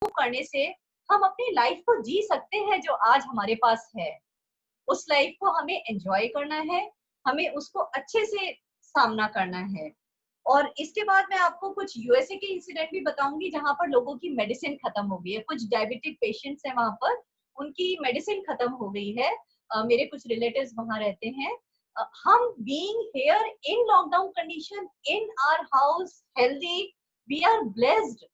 करने से हम अपनी लाइफ को जी सकते हैं जो आज हमारे पास है। उस लाइफ को हमें एंजॉय करना है, हमें उसको अच्छे से सामना करना है। और इसके बाद मैं आपको कुछ यूएसए के इंसिडेंट भी बताऊंगी जहां पर लोगों की मेडिसिन खत्म हो गई है। कुछ डायबिटिक पेशेंट्स हैं वहां पर, उनकी मेडिसिन खत्म हो गई है। मेरे कुछ रिलेटिव्स वहां रहते हैं। हम being here in lockdown condition in our house healthy, we are blessed.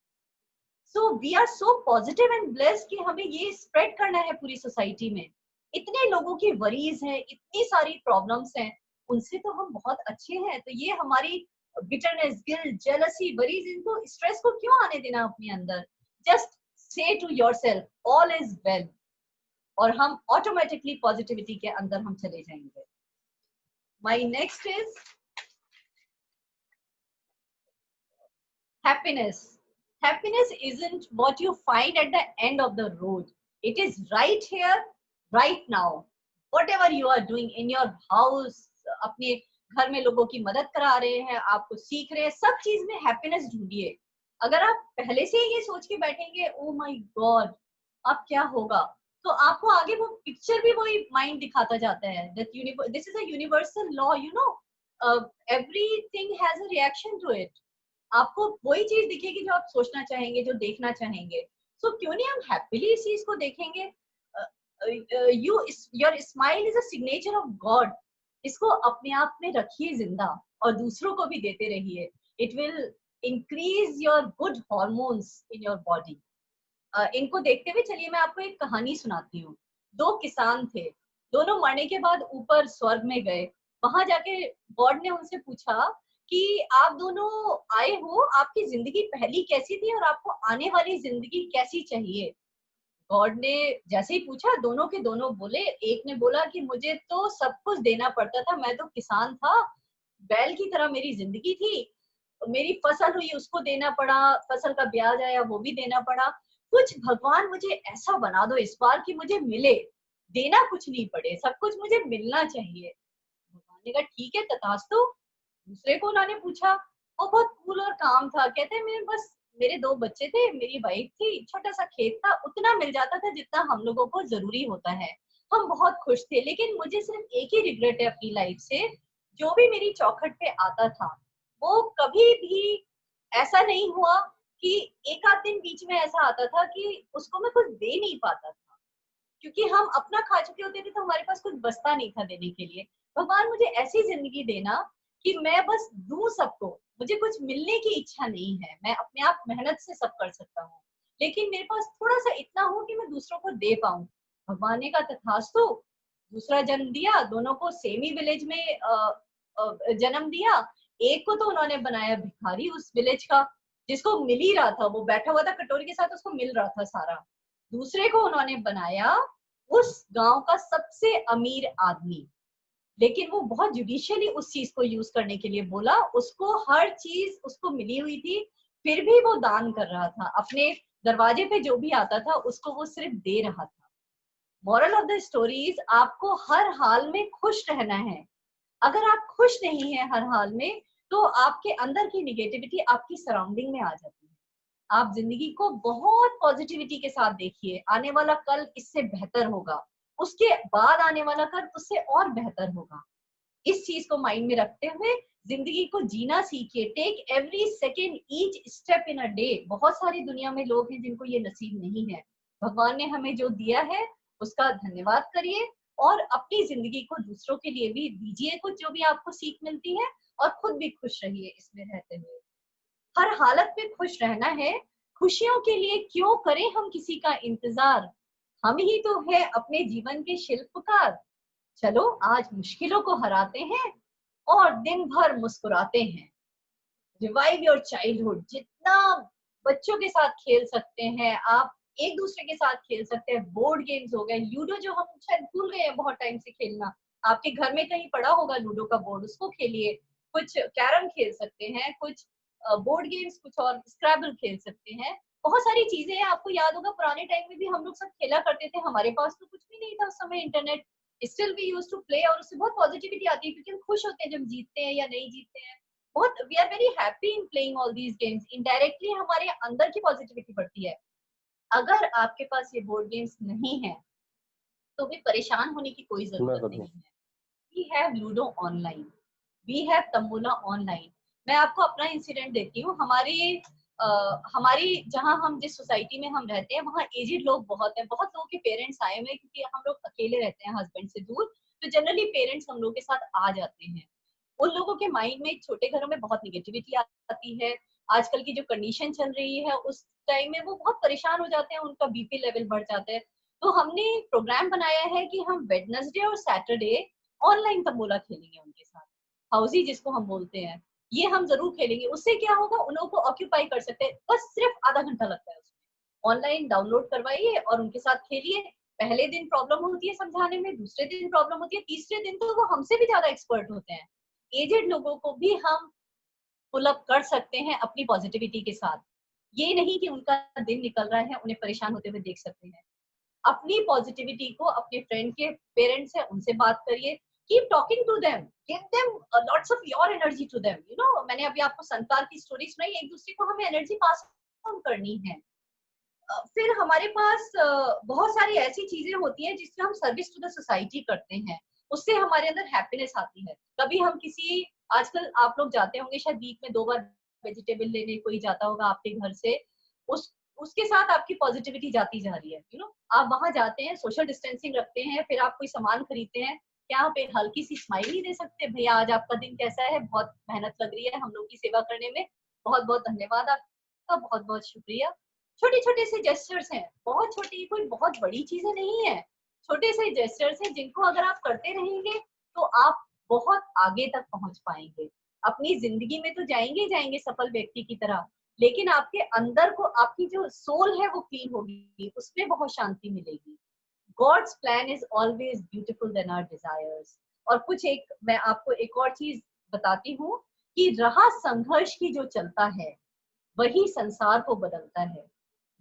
So we are so positive and blessed कि हमें ये स्प्रेड करना है पूरी सोसाइटी में। इतने लोगों की वरीज हैं, इतनी सारी प्रॉब्लम्स हैं, उनसे तो हम बहुत अच्छे हैं। तो ये हमारी बिटरनेस, गिल्ट, जेलसी, वरीज, इनको स्ट्रेस को क्यों आने देना अपने अंदर। Just say to yourself all is well, और हम ऑटोमेटिकली पॉजिटिविटी के अंदर हम चले जाएंगे। My next is happiness. Happiness isn't what you find at the end of the road. It is right here, right now. Whatever you are doing in your house, अपने घर में लोगों की मदद करा रहे हैं, आपको सीख रहे हैं, सब चीज में हैप्पीनेस ढूंढिए। अगर आप पहले से ये सोच के बैठेंगे ओ माय गॉड अब क्या होगा, तो आपको आगे वो पिक्चर भी वही माइंड दिखाता जाता है। That this is a universal law, you know, everything has a reaction to it. आपको वही चीज दिखेगी जो आप सोचना चाहेंगे, जो देखना चाहेंगे। सो क्यों नहीं हम हैप्पीली इस चीज को देखेंगे। You your smile is a signature of God. इसको अपने आप में रखिए जिंदा, और दूसरों को भी देते रहिए। It will increase your good hormones in your body. इनको देखते हुए चलिए मैं आपको एक कहानी सुनाती हूँ। दो किसान थे, दोनों मरने के बाद ऊपर स्वर्ग में गए। वहां जाके गॉड ने उनसे पूछा कि आप दोनों आए हो, आपकी जिंदगी पहली कैसी थी और आपको आने वाली जिंदगी कैसी चाहिए। गॉड ने जैसे ही पूछा, दोनों के दोनों बोले। एक ने बोला कि मुझे तो सब कुछ देना पड़ता था, मैं तो किसान था, बैल की तरह मेरी जिंदगी थी, मेरी फसल हुई उसको देना पड़ा, फसल का ब्याज आया वो भी देना पड़ा। कुछ भगवान मुझे ऐसा बना दो इस बार कि मुझे मिले, देना कुछ नहीं पड़े, सब कुछ मुझे मिलना चाहिए। भगवान ने कहा ठीक है तथास्तु। दूसरे को उन्होंने पूछा, वो बहुत कूल और काम था, कहते हैं मेरे दो बच्चे थे, मेरी वाइफ थी, छोटा सा खेत था, उतना मिल जाता था जितना हम लोगों को जरूरी होता है, हम बहुत खुश थे। लेकिन मुझे सिर्फ एक ही रिग्रेट है अपनी लाइफ से, जो भी मेरी चौखट पे आता था वो कभी भी ऐसा नहीं हुआ कि एक आध दिन बीच में ऐसा आता था कि उसको मैं कुछ दे नहीं पाता था, क्योंकि हम अपना खा चुके होते थे तो हमारे पास कुछ बचता नहीं था देने के लिए। भगवान मुझे ऐसी जिंदगी देना कि मैं बस दूं सबको, मुझे कुछ मिलने की इच्छा नहीं है, मैं अपने आप मेहनत से सब कर सकता हूँ, लेकिन मेरे पास थोड़ा सा इतना हो कि मैं दूसरों को दे पाऊं। भगवान ने कहा तथास्तु। दूसरा जन्म दिया, दोनों को सेम ही विलेज में जन्म दिया। एक को तो उन्होंने बनाया भिखारी उस विलेज का, जिसको मिल ही रहा था, वो बैठा हुआ था कटोरी के साथ, उसको मिल रहा था सारा। दूसरे को उन्होंने बनाया उस गांव का सबसे अमीर आदमी, लेकिन वो बहुत जुडिशियली उस चीज को यूज करने के लिए बोला, उसको हर चीज उसको मिली हुई थी, फिर भी वो दान कर रहा था, अपने दरवाजे पे जो भी आता था उसको वो सिर्फ दे रहा था। मॉरल ऑफ द स्टोरीज, आपको हर हाल में खुश रहना है। अगर आप खुश नहीं है हर हाल में, तो आपके अंदर की निगेटिविटी आपकी सराउंडिंग में आ जाती है। आप जिंदगी को बहुत पॉजिटिविटी के साथ देखिए, आने वाला कल इससे बेहतर होगा, उसके बाद आने वाला कल उससे और बेहतर होगा। इस चीज को माइंड में रखते हुए जिंदगी को जीना सीखिए। Take every second each step in a day. बहुत सारी दुनिया में लोग हैं जिनको ये नसीब नहीं है। भगवान ने हमें जो दिया है उसका धन्यवाद करिए, और अपनी जिंदगी को दूसरों के लिए भी दीजिए कुछ, जो भी आपको सीख मिलती है, और खुद भी खुश रहिए इसमें रहते हुए। हर हालत में खुश रहना है। खुशियों के लिए क्यों करें हम किसी का इंतजार, हम ही तो है अपने जीवन के शिल्पकार। चलो आज मुश्किलों को हराते हैं और दिन भर मुस्कुराते हैं। Revive your childhood. जितना बच्चों के साथ खेल सकते हैं आप, एक दूसरे के साथ खेल सकते हैं। बोर्ड गेम्स हो गए, लूडो जो हम शायद भूल गए हैं बहुत टाइम से खेलना, आपके घर में कहीं पड़ा होगा लूडो का बोर्ड, उसको खेलिए। कुछ कैरम खेल सकते हैं, कुछ बोर्ड गेम्स, कुछ और स्क्रैबल खेल सकते हैं। बहुत सारी चीजें हैं। आपको याद होगा पुराने टाइम में भी हम लोग सब खेला करते थे, हमारे पास तो कुछ भी नहीं था उस समय internet, still we used to play, और उससे बहुत पॉजिटिविटी आती है क्योंकि हम खुश होते हैं जब जीतते हैं या नहीं जीतते हैं। बहुत we are very happy in playing all these games. Indirectly हमारे अंदर की पॉजिटिविटी बढ़ती है। अगर आपके पास ये बोर्ड गेम्स नहीं है तो भी परेशान होने की कोई जरूरत नहीं है। We have ludo online, we have tambola online. मैं आपको अपना इंसिडेंट देती हूँ। हमारी जहाँ हम जिस सोसाइटी में हम रहते हैं वहाँ एजेड लोग बहुत हैं, बहुत लोगों के पेरेंट्स आए हुए हैं क्योंकि हम लोग अकेले रहते हैं हस्बैंड से दूर, तो जनरली पेरेंट्स हम लोग के साथ आ जाते हैं। उन लोगों के माइंड में छोटे घरों में बहुत निगेटिविटी आती है। आजकल की जो कंडीशन चल रही है उस टाइम में वो बहुत परेशान हो जाते हैं, उनका बीपी लेवल बढ़ जाता है। तो हमने प्रोग्राम बनाया है कि हम वेडनेसडे और सैटरडे ऑनलाइन तंबोला खेलेंगे उनके साथ, हाउसी जिसको हम बोलते हैं। ये हम जरूर खेलेंगे। उससे क्या होगा, उन लोगों को ऑक्यूपाई कर सकते हैं। बस सिर्फ आधा घंटा लगता है उसमें। ऑनलाइन डाउनलोड करवाइए और उनके साथ खेलिए। पहले दिन प्रॉब्लम होती है समझाने में, दूसरे दिन प्रॉब्लम होती है, तीसरे दिन तो वो हमसे भी ज्यादा एक्सपर्ट होते हैं। एजेड लोगों को भी हम पुल अप कर सकते हैं अपनी पॉजिटिविटी के साथ। ये नहीं कि उनका दिन निकल रहा है उन्हें परेशान होते हुए देख सकते हैं। अपनी पॉजिटिविटी को अपने फ्रेंड के पेरेंट्स है उनसे बात करिए। Keep talking to them, give them lots of your energy to them. You know, मैंने अभी आपको संकार की स्टोरी सुनाई। एक दूसरे को हमें एनर्जी पास ऑन करनी है। फिर हमारे पास बहुत सारी ऐसी चीजें होती हैं जिससे हम सर्विस टू द सोसाइटी करते हैं, उससे हमारे अंदर हैप्पीनेस आती है। कभी हम किसी, आजकल आप लोग जाते होंगे शायद वीक में 2 बार वेजिटेबल लेने कोई जाता होगा आपके घर से, उस उसके साथ आपकी पॉजिटिविटी जाती जा रही है। यू नो, आप वहां जाते हैं, सोशल डिस्टेंसिंग रखते हैं, फिर आप कोई सामान खरीदते हैं, क्या आप एक हल्की सी स्माइल नहीं दे सकते? भैया आज आपका दिन कैसा है, बहुत मेहनत लग रही है हम लोग की सेवा करने में, बहुत बहुत धन्यवाद आपका, बहुत बहुत शुक्रिया। छोटे छोटे से जेस्चर्स हैं, बहुत छोटी, कोई बहुत बड़ी चीजें नहीं है। छोटे से जेस्चर्स हैं जिनको अगर आप करते रहेंगे तो आप बहुत आगे तक पहुंच पाएंगे। अपनी जिंदगी में तो जाएंगे ही जाएंगे सफल व्यक्ति की तरह, लेकिन आपके अंदर को, आपकी जो सोल है वो क्लीन होगी, उसमें बहुत शांति मिलेगी। God's plan is always beautiful than our desires. और कुछ एक मैं आपको एक और चीज बताती हूँ कि रहा संघर्ष की जो चलता है वही संसार को बदलता है।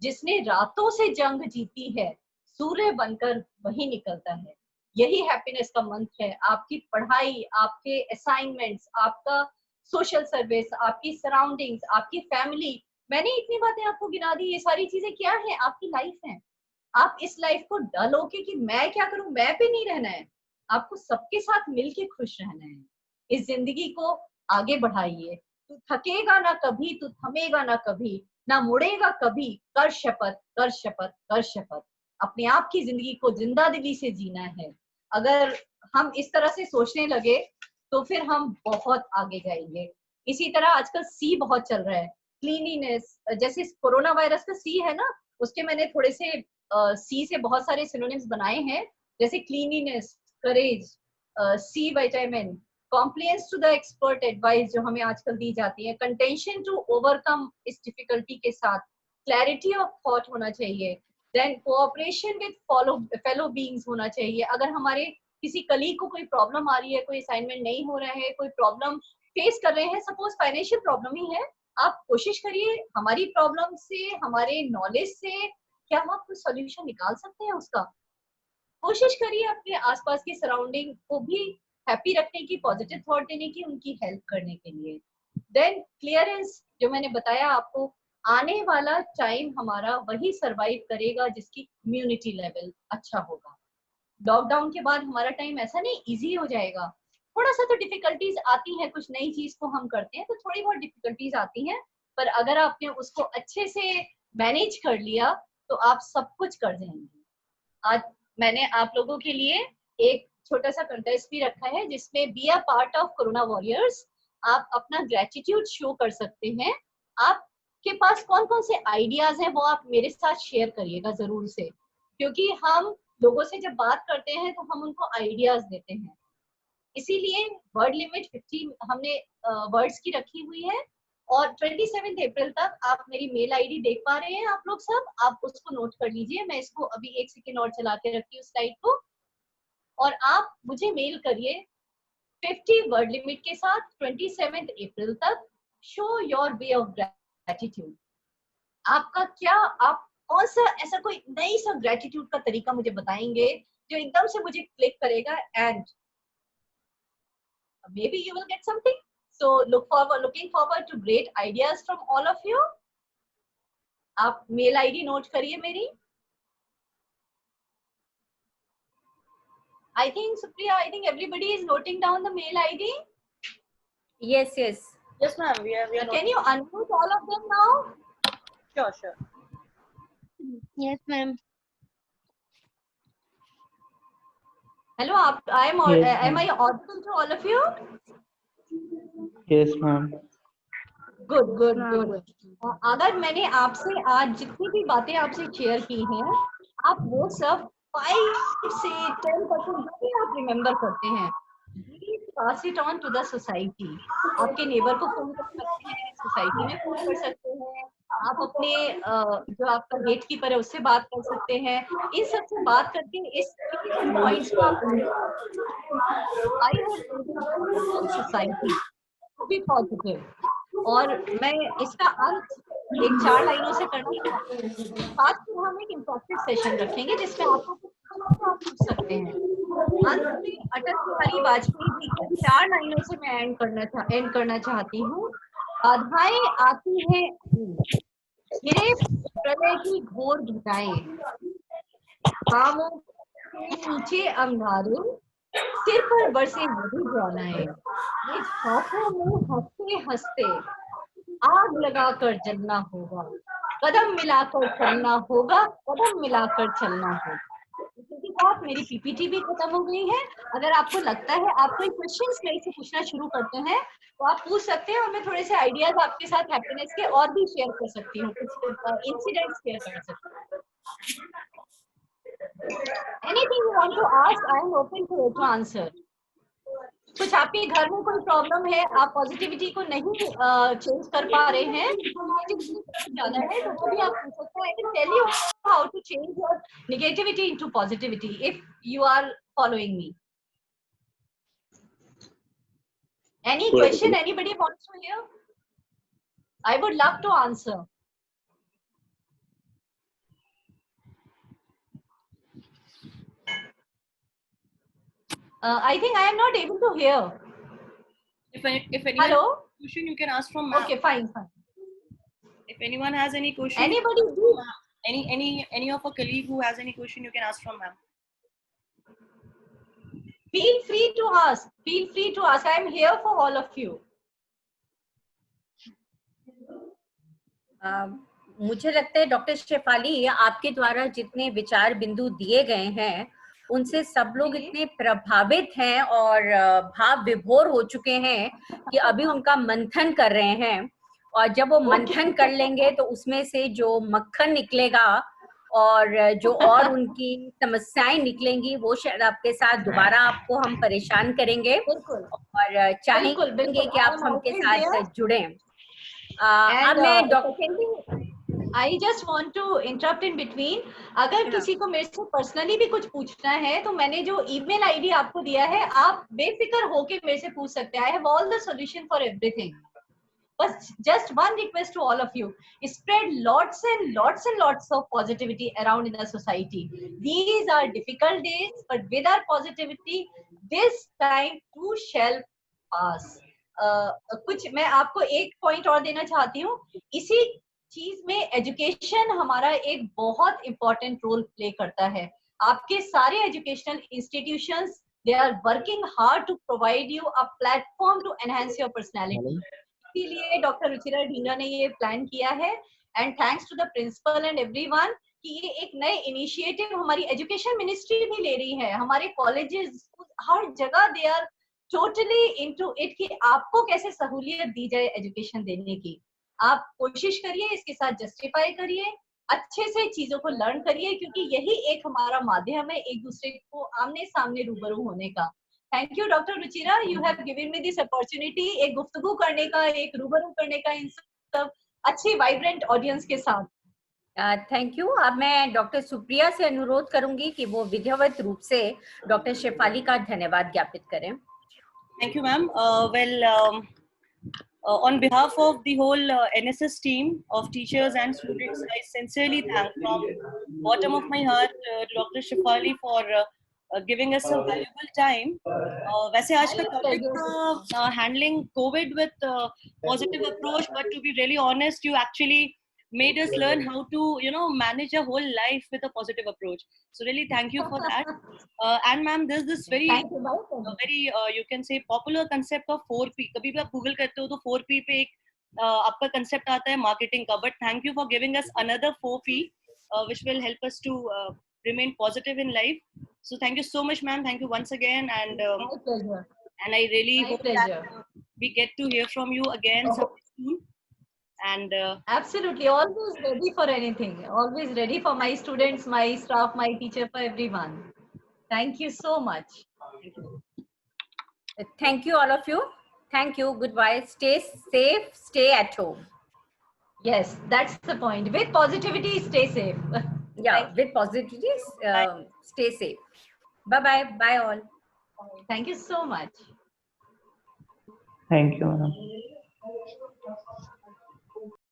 जिसने रातों से जंग जीती है सूर्य बनकर वही निकलता है। यही हैप्पीनेस का मंत्र है। आपकी पढ़ाई, आपके असाइनमेंट्स, आपका सोशल सर्विस, आपकी सराउंडिंग्स, आपकी फैमिली, मैंने इतनी बातें आपको गिना दी, ये सारी चीजें क्या है? आपकी लाइफ है। आप इस लाइफ को डल होके कि मैं क्या करूं, मैं पे नहीं रहना है। आपको सबके साथ मिलके खुश रहना है। इस जिंदगी को आगे बढ़ाइए। तू थकेगा ना कभी, तू थमेगा ना कभी, ना मुड़ेगा कभी, कर शपथ, कर शपथ, कर शपथ। अपने आप की जिंदगी को जिंदा दिली से जीना है। अगर हम इस तरह से सोचने लगे तो फिर हम बहुत आगे जाएंगे। इसी तरह आजकल सी बहुत चल रहा है, क्लीनिनेस। जैसे कोरोना वायरस का सी है ना, उसके मैंने थोड़े से सी से बहुत सारे सिनोनिम्स बनाए हैं, जैसे cleanliness, courage, C vitamin, compliance to the expert advice जो हमें आजकल दी जाती है, कंटेंशन टू ओवरकम इस डिफिकल्टी के साथ, क्लैरिटी ऑफ थॉट होना चाहिए, then cooperation with fellow beings होना चाहिए। अगर हमारे किसी कलीग को कोई प्रॉब्लम आ रही है, कोई असाइनमेंट नहीं हो रहा है, कोई प्रॉब्लम फेस कर रहे हैं, सपोज फाइनेंशियल प्रॉब्लम ही है, आप कोशिश करिए हमारी प्रॉब्लम से, हमारे नॉलेज से क्या हम कुछ सॉल्यूशन निकाल सकते हैं उसका। कोशिश करिए अपने आसपास की सराउंडिंग को भी हैप्पी रखने की, पॉजिटिव थॉट देने की, उनकी हेल्प करने के लिए। देन क्लियरेंस, जो मैंने बताया आपको, आने वाला टाइम हमारा वही सरवाइव करेगा जिसकी इम्यूनिटी लेवल अच्छा होगा। लॉकडाउन के बाद हमारा टाइम ऐसा नहीं इजी हो जाएगा, थोड़ा सा तो डिफिकल्टीज आती हैं, कुछ नई चीज को हम करते हैं तो थोड़ी बहुत डिफिकल्टीज आती हैं, पर अगर आपने उसको अच्छे से मैनेज कर लिया तो आप सब कुछ कर जाएंगे। आज मैंने आप लोगों के लिए एक छोटा सा कंटेस्ट भी रखा है जिसमें be a part of corona warriors. आप अपना ग्रेटिट्यूड शो कर सकते हैं। आपके पास कौन कौन से आइडियाज हैं वो आप मेरे साथ शेयर करिएगा जरूर से, क्योंकि हम लोगों से जब बात करते हैं तो हम उनको आइडियाज देते हैं। इसीलिए वर्ड लिमिट 50 हमने वर्ड्स की रखी हुई है। और 27 अप्रैल तक आप मेरी मेल आईडी देख पा रहे हैं आप लोग सब, आप उसको नोट कर लीजिए। मैं इसको अभी 1 सेकेंड और चला के रखती हूँ स्लाइड को, और आप मुझे मेल करिए 50 वर्ड लिमिट के साथ 27 अप्रैल तक। Show your way of gratitude. आपका क्या, आप कौन सा ऐसा कोई नई सा ग्रेटिट्यूड का तरीका मुझे बताएंगे जो एकदम से मुझे क्लिक करेगा, and maybe you will get something. So looking forward to great ideas from all of you. आप मेल आईडी नोट करिए मेरी. I think Supriya, I think everybody is noting down the mail ID. Yes, yes. Yes, ma'am. We are. Can you unmute all of them now? Sure, sure. Yes, ma'am. Hello, am I audible to all of you? Yes, ma'am. Good, good, good. अगर मैंने आपसे आज जितनी भी बातें आपसे share की हैं, आप वो सब 5 से 10% जो भी आप रिमेम्बर करते हैं, please pass it on to the society. आपके नेबर को फोन कर सकते हैं, सोसाइटी में फोन कर सकते हैं, आप अपने जो आपका गेट कीपर है उससे बात कर सकते हैं. इन सबसे बात करके इस पॉइंट्स को आप I have society to be positive. और मैं इसका अंत एक 4 लाइनों से करना चाहती हूँ. साथ में हम एक इंटरेक्टिव सेशन रखेंगे जिसमें आपको आप पूछ सकते हैं. अंत में अटल बिहारी वाजपेयी जी को 4 लाइनों से मैं एंड करना चाहती हूँ. बाधाएं आती हैं, घिरे प्रलय की घोर घटाएं, कामों के नीचे अंधारे, सिर पर बरसे मधु ज्वालाएं, ये हाथों में हंसते हंसते आग लगाकर जलना होगा, कदम मिलाकर चलना होगा, कदम मिलाकर चलना होगा. इसके साथ मेरी पीपीटी भी खत्म हो गई है. अगर आपको लगता है आप कोई क्वेश्चंस मेरे से पूछना शुरू करते हैं तो आप पूछ सकते हैं और मैं थोड़े से आइडियाज आपके साथ हैप्पीनेस के और भी शेयर कर सकती हूँ, कुछ इंसिडेंट्स शेयर कर सकती हूँ. Anything you want to ask, I am open to answer. कुछ आपके घर में कोई प्रॉब्लम है, आप पॉजिटिविटी को नहीं चेंज कर पा रहे हैं, ज्यादा है, तो वो भी आप पूछ सकते हैं. I can tell you how to change your negativity into positivity if you are following me. Any question anybody wants to hear? I would love to answer. I think I am not able to hear. If anyone Hello? has a question, you can ask from ma'am. Okay, fine, fine. If anyone has any question, Anybody do? any of our colleague who has any question, you can ask from ma'am. Feel free to ask. Feel free to ask. I am here for all of you. मुझे लगता है doctor Shefali, आपके द्वारा जितने विचार बिंदु दिए गए हैं उनसे सब लोग इतने प्रभावित हैं और भाव विभोर हो चुके हैं कि अभी उनका मंथन कर रहे हैं. और जब वो मंथन कर लेंगे तो उसमें से जो मक्खन निकलेगा और जो और उनकी समस्याएं निकलेंगी वो शायद आपके साथ दोबारा आपको हम परेशान करेंगे और चाहेंगे कि आप हमके साथ जुड़ें. अब मैं doctor I just want to interrupt in between. अगर किसी को मेरे से पर्सनली भी कुछ पूछना है तो मैंने जो ईमेल आईडी आपको दिया है, आप बेफिक्र होके मेरे से पूछ सकते हैं. I have all the solution for everything. But just one request to all of you: spread lots and lots and lots of positivity around in the society. These are difficult days, but with our positivity, this time too shall pass. कुछ मैं आपको एक point और देना चाहती हूँ. इसी चीज में एजुकेशन हमारा एक बहुत इंपॉर्टेंट रोल प्ले करता है. आपके सारे educational institutions, they are working hard to provide you a platform to enhance your personality. इसीलिए डॉक्टर रुचिरा ढींगरा ने ये प्लान किया है. And thanks to the principal and everyone कि ये एक नए इनिशिएटिव हमारी एजुकेशन मिनिस्ट्री भी ले रही है. हमारे कॉलेजेस हर जगह they are totally into it कि आपको कैसे सहूलियत दी जाए एजुकेशन देने की. आप कोशिश करिए, इसके साथ जस्टिफाई करिए, अच्छे से चीजों को लर्न करिए, क्योंकि यही एक हमारा माध्यम है एक दूसरे को आमने सामने रूबरू होने का. Thank you doctor Ruchira, you have given me this opportunity एक गुफ्तगू करने का, एक रूबरू करने का इन सब अच्छी वाइब्रेंट ऑडियंस के साथ. Thank you. अब मैं डॉक्टर सुप्रिया से अनुरोध करूंगी कि वो विधिवत रूप से डॉक्टर शेफाली का धन्यवाद ज्ञापित करें. Thank you, ma'am. On behalf of the whole NSS team of teachers and students, I sincerely thank from bottom of my heart Dr. Shefali for giving us a valuable time. वैसे आज का topic था handling COVID with positive approach, but to be really honest, you actually made us learn how to, you know, manage our whole life with a positive approach. So really thank you for that. And ma'am, there's this very Thank you, my pleasure. very you can say popular concept of 4P. कभी भी आप Google करते हो तो 4P पे एक आपका concept आता है marketing का. But thank you for giving us another 4P, which will help us to remain positive in life. So thank you so much, ma'am. Thank you once again, and My pleasure. I really My hope pleasure. that we get to hear from you again soon. And Absolutely, always ready for anything. Always ready for my students, my staff, my teacher, for everyone. Thank you so much. Thank you, all of you. Thank you. Goodbye. Stay safe. Stay at home. Yes, that's the point. With positivity, stay safe. Yeah, with positivity, stay safe. Bye-bye. Bye all. Thank you so much. Thank you, madam.